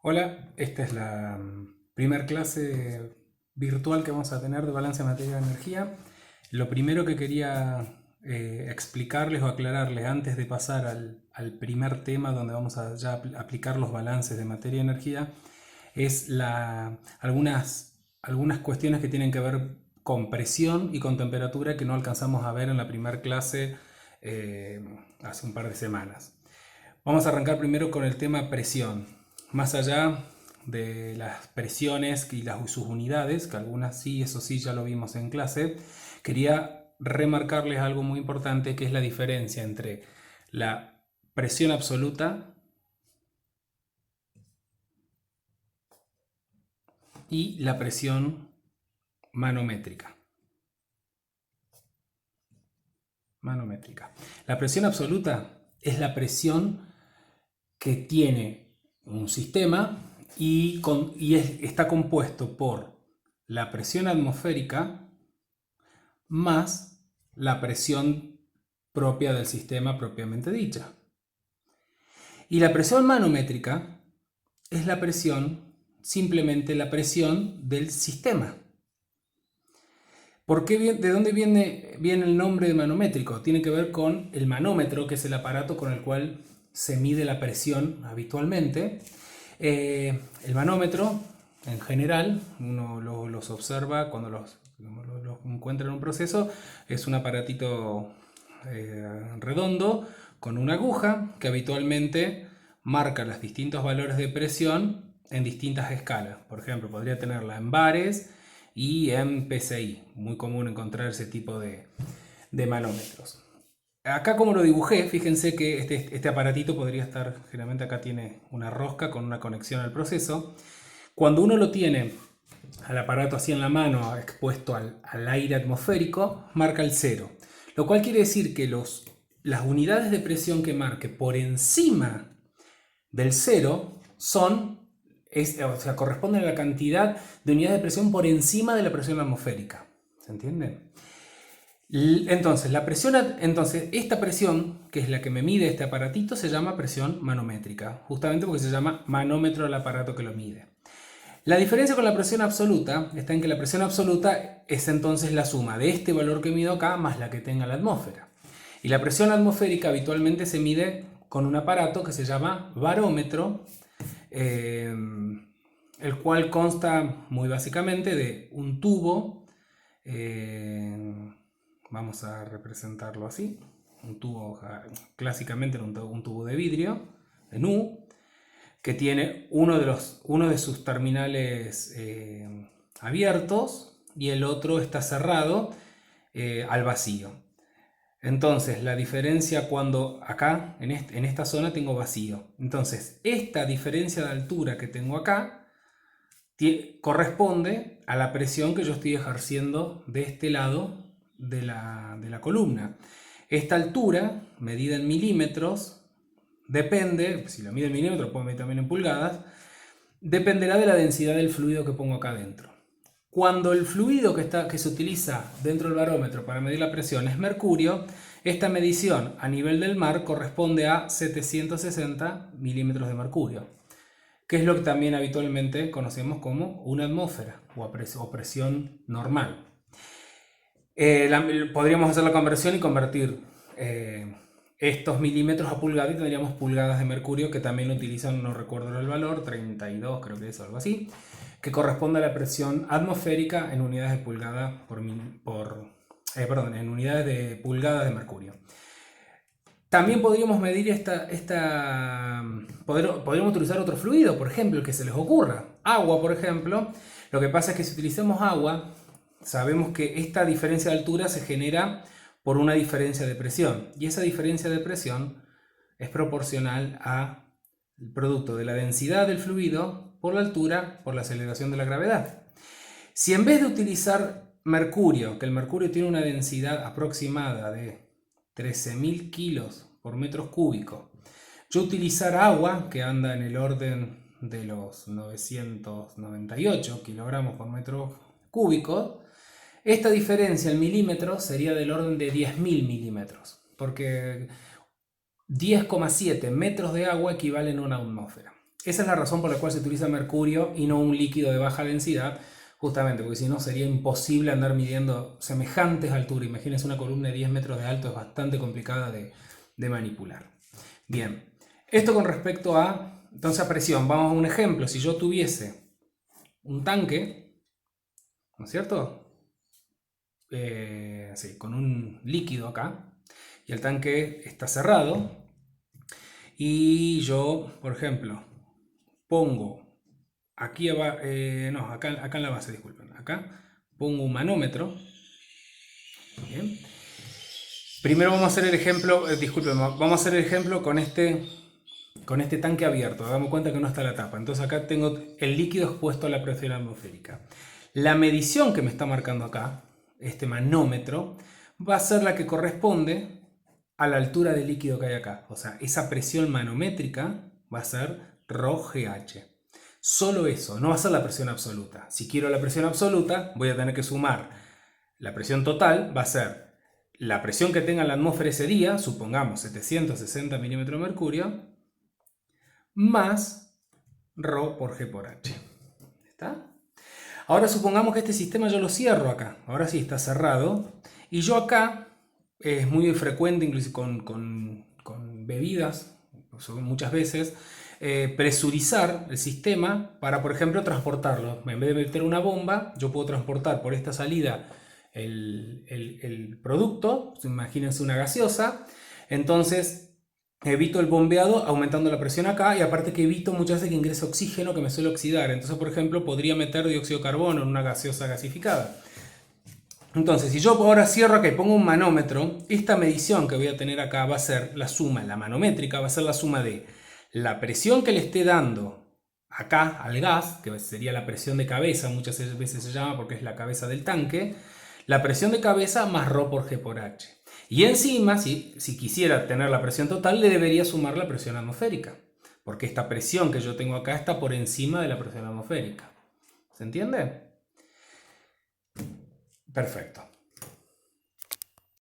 Hola, esta es la primer clase virtual que vamos a tener de balance de materia de energía. Lo primero que quería explicarles o aclararles antes de pasar al primer tema donde vamos a ya aplicar los balances de materia de energía es algunas cuestiones que tienen que ver con presión y con temperatura que no alcanzamos a ver en la primera clase hace un par de semanas. Vamos a arrancar primero con el tema presión. Más allá de las presiones y sus unidades, que algunas sí, eso sí, ya lo vimos en clase, quería remarcarles algo muy importante, que es la diferencia entre la presión absoluta y la presión manométrica. La presión absoluta es la presión que tiene un sistema está compuesto por la presión atmosférica más la presión propia del sistema propiamente dicha. Y la presión manométrica es la presión, simplemente la presión del sistema. ¿De dónde viene el nombre de manométrico? Tiene que ver con el manómetro, que es el aparato con el cual se mide la presión habitualmente. El manómetro, en general, uno los observa cuando los encuentra en un proceso, es un aparatito redondo con una aguja que habitualmente marca los distintos valores de presión en distintas escalas. Por ejemplo, podría tenerla en bares y en PSI. Muy común encontrar ese tipo de manómetros. Acá como lo dibujé, fíjense que este aparatito podría estar, generalmente acá tiene una rosca con una conexión al proceso. Cuando uno lo tiene al aparato así en la mano, expuesto al aire atmosférico, marca el 0. Lo cual quiere decir que las unidades de presión que marque por encima del 0 corresponden a la cantidad de unidades de presión por encima de la presión atmosférica. ¿Se entiende? Entonces, esta presión, que es la que me mide este aparatito, se llama presión manométrica, justamente porque se llama manómetro al aparato que lo mide. La diferencia con la presión absoluta está en que la presión absoluta es entonces la suma de este valor que mido acá más la que tenga la atmósfera. Y la presión atmosférica habitualmente se mide con un aparato que se llama barómetro, el cual consta muy básicamente de un tubo, vamos a representarlo así, un tubo, clásicamente un tubo de vidrio, en U, que tiene uno de sus terminales abiertos y el otro está cerrado al vacío. Entonces, la diferencia cuando acá, en esta zona, tengo vacío. Entonces, esta diferencia de altura que tengo acá corresponde a la presión que yo estoy ejerciendo de este lado de la columna. Esta altura, medida en milímetros, depende, si lo mido en milímetros, puedo medir también en pulgadas, dependerá de la densidad del fluido que pongo acá dentro. Cuando el fluido que se utiliza dentro del barómetro para medir la presión es mercurio, esta medición a nivel del mar corresponde a 760 milímetros de mercurio, que es lo que también habitualmente conocemos como una atmósfera o presión normal. Podríamos hacer la conversión y convertir estos milímetros a pulgadas y tendríamos pulgadas de mercurio, que también utilizan, no recuerdo el valor, 32 creo que es, algo así, que corresponde a la presión atmosférica en unidades de pulgada en unidades de pulgadas de mercurio. También podríamos medir podríamos utilizar otro fluido, por ejemplo, el que se les ocurra. Agua, por ejemplo. Lo que pasa es que si utilizamos agua, sabemos que esta diferencia de altura se genera por una diferencia de presión. Y esa diferencia de presión es proporcional al producto de la densidad del fluido por la altura por la aceleración de la gravedad. Si en vez de utilizar mercurio, que el mercurio tiene una densidad aproximada de 13.000 kilos por metros cúbicos, yo utilizar agua, que anda en el orden de los 998 kilogramos por metro cúbico, esta diferencia en milímetros sería del orden de 10.000 milímetros, porque 10,7 metros de agua equivalen a una atmósfera. Esa es la razón por la cual se utiliza mercurio y no un líquido de baja densidad, justamente porque si no sería imposible andar midiendo semejantes alturas. Imagínense una columna de 10 metros de alto, es bastante complicada de manipular. Bien, esto con respecto a, entonces, a presión. Vamos a un ejemplo. Si yo tuviese un tanque, ¿no es cierto? Sí, con un líquido acá, y el tanque está cerrado, y yo, por ejemplo, pongo aquí abajo, no, acá en la base, disculpen, acá pongo un manómetro. Bien. Primero vamos a hacer el ejemplo, disculpen, vamos a hacer el ejemplo con este tanque abierto. Damos cuenta que no está la tapa. Entonces acá tengo el líquido expuesto a la presión atmosférica. La medición que me está marcando acá, este manómetro, va a ser la que corresponde a la altura del líquido que hay acá. O sea, esa presión manométrica va a ser ρGH. Solo eso, no va a ser la presión absoluta. Si quiero la presión absoluta, voy a tener que sumar la presión total, va a ser la presión que tenga la atmósfera ese día, supongamos 760 milímetros de mercurio, más ρ por G por H. ¿Está? Ahora supongamos que este sistema yo lo cierro acá. Ahora sí está cerrado. Y yo acá, es muy frecuente, incluso con bebidas, muchas veces, presurizar el sistema para, por ejemplo, transportarlo. En vez de meter una bomba, yo puedo transportar por esta salida el producto. Imagínense una gaseosa. Entonces evito el bombeado aumentando la presión acá, y aparte que evito muchas veces que ingrese oxígeno que me suele oxidar. Entonces, por ejemplo, podría meter dióxido de carbono en una gaseosa gasificada. Entonces, si yo ahora cierro acá y pongo un manómetro, esta medición que voy a tener acá va a ser la suma, la manométrica va a ser la suma de la presión que le esté dando acá al gas, que sería la presión de cabeza, muchas veces se llama porque es la cabeza del tanque, la presión de cabeza más ρ por G por H. Y encima, si quisiera tener la presión total, le debería sumar la presión atmosférica, porque esta presión que yo tengo acá está por encima de la presión atmosférica. ¿Se entiende? Perfecto.